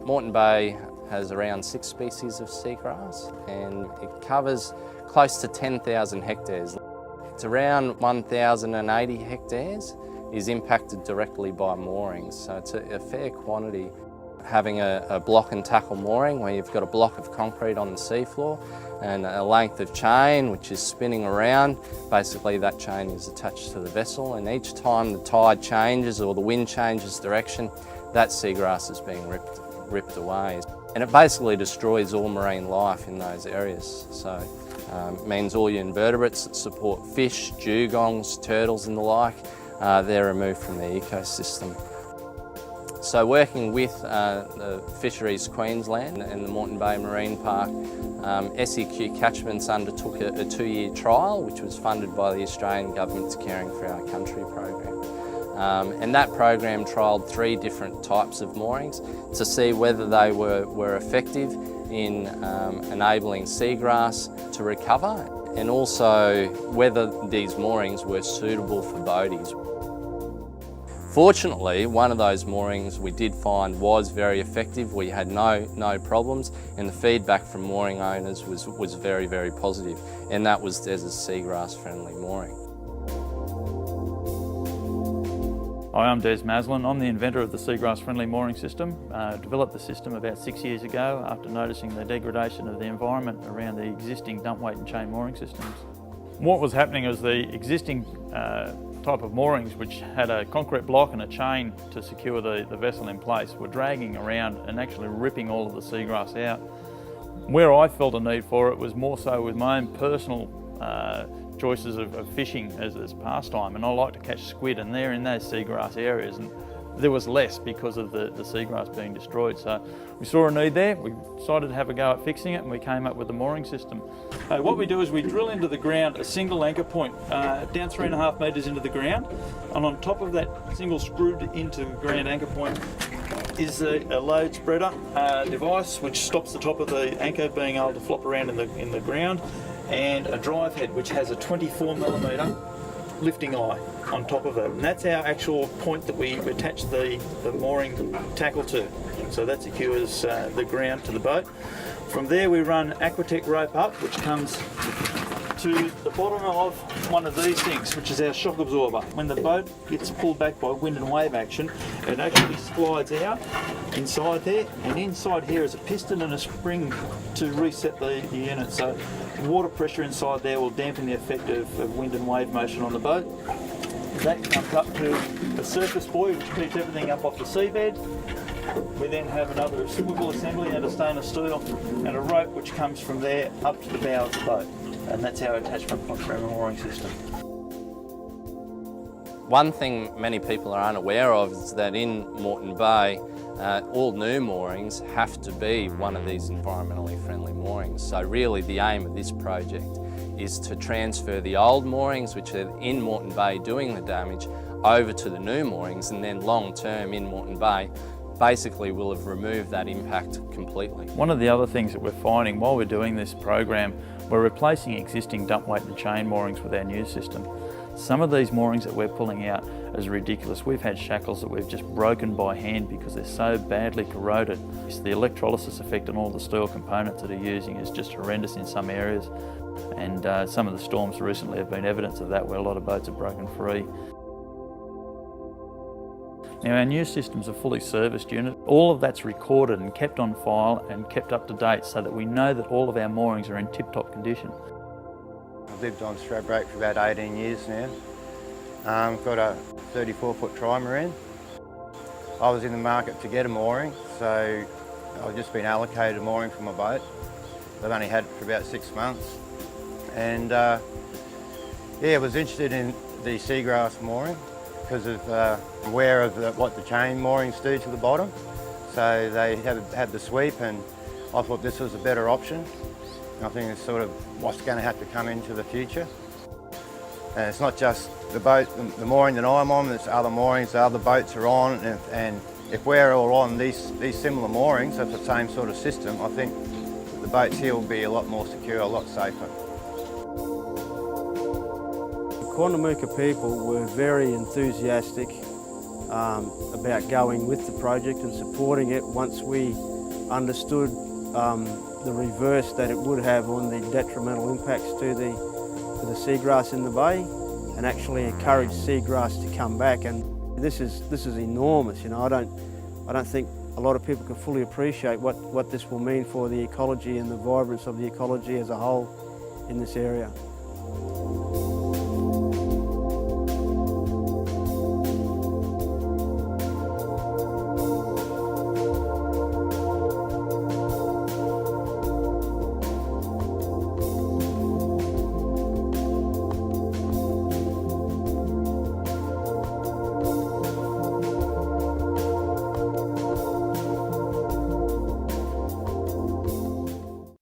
Moreton Bay has around 6 species of seagrass and it covers close to 10,000 hectares. It's around 1,080 hectares is impacted directly by moorings, so it's a fair quantity. Having a block and tackle mooring where you've got a block of concrete on the seafloor and a length of chain which is spinning around, basically that chain is attached to the vessel, and each time the tide changes or the wind changes direction, that seagrass is being ripped away. And it basically destroys all marine life in those areas. So it means all your invertebrates that support fish, dugongs, turtles and the like, they're removed from the ecosystem. So working with the Fisheries Queensland and the Moreton Bay Marine Park, SEQ Catchments undertook a 2-year trial which was funded by the Australian Government's Caring for Our Country program. And that program trialled 3 different types of moorings to see whether they were effective in enabling seagrass to recover, and also whether these moorings were suitable for boaties. Fortunately, one of those moorings we did find was very effective. We had no problems, and the feedback from mooring owners was very, very positive, and that was as a seagrass friendly mooring. Hi, I'm Des Maslin. I'm the inventor of the seagrass-friendly mooring system. Developed the system about 6 years ago after noticing the degradation of the environment around the existing dump weight and chain mooring systems. What was happening is the existing type of moorings, which had a concrete block and a chain to secure the vessel in place, were dragging around and actually ripping all of the seagrass out. Where I felt a need for it was more so with my own personal choices of fishing as pastime, and I like to catch squid, and they're in those seagrass areas, and there was less because of the seagrass being destroyed. So we saw a need there, we decided to have a go at fixing it, and we came up with the mooring system. What we do is we drill into the ground a single anchor point, down 3.5 metres into the ground, and on top of that single screwed into ground anchor point is a load spreader device which stops the top of the anchor being able to flop around in the ground, and a drive head which has a 24mm lifting eye on top of it, and that's our actual point that we attach the mooring tackle to. So that secures the ground to the boat. From there we run Aquatech rope up, which comes to the bottom of one of these things, which is our shock absorber. When the boat gets pulled back by wind and wave action, it actually slides out inside there, and inside here is a piston and a spring to reset the unit. So water pressure inside there will dampen the effect of wind and wave motion on the boat. That comes up to a surface buoy which keeps everything up off the seabed. We then have another swivel assembly out of stainless steel and a rope which comes from there up to the bow of the boat. And that's our attachment point for our mooring system. One thing many people are unaware of is that in Moreton Bay, all new moorings have to be one of these environmentally friendly moorings. So really the aim of this project is to transfer the old moorings, which are in Moreton Bay doing the damage, over to the new moorings, and then long term in Moreton Bay basically will have removed that impact completely. One of the other things that we're finding while we're doing this program, we're replacing existing dump weight and chain moorings with our new system. Some of these moorings that we're pulling out is ridiculous. We've had shackles that we've just broken by hand because they're so badly corroded. The electrolysis effect on all the steel components that are using is just horrendous in some areas, and some of the storms recently have been evidence of that, where a lot of boats have broken free. Now our new system's a fully serviced unit. All of that's recorded and kept on file and kept up to date so that we know that all of our moorings are in tip-top condition. I've lived on Stradbroke for about 18 years now. Got a 34-foot trimarine. I was in the market to get a mooring, so I've just been allocated a mooring for my boat. I've only had it for about 6 months. And yeah, I was interested in the seagrass mooring because of aware of what the chain moorings do to the bottom. So they had the sweep, and I thought this was a better option. I think it's sort of what's going to have to come into the future. And it's not just the boat, the mooring that I'm on, there's other moorings that other boats are on, and if we're all on these similar moorings, that's the same sort of system, I think the boats here will be a lot more secure, a lot safer. The Quandamooka people were very enthusiastic about going with the project and supporting it once we understood the reverse that it would have on the detrimental impacts to the seagrass in the bay, and actually encourage seagrass to come back. And this is enormous. You know, I don't think a lot of people can fully appreciate what this will mean for the ecology and the vibrance of the ecology as a whole in this area.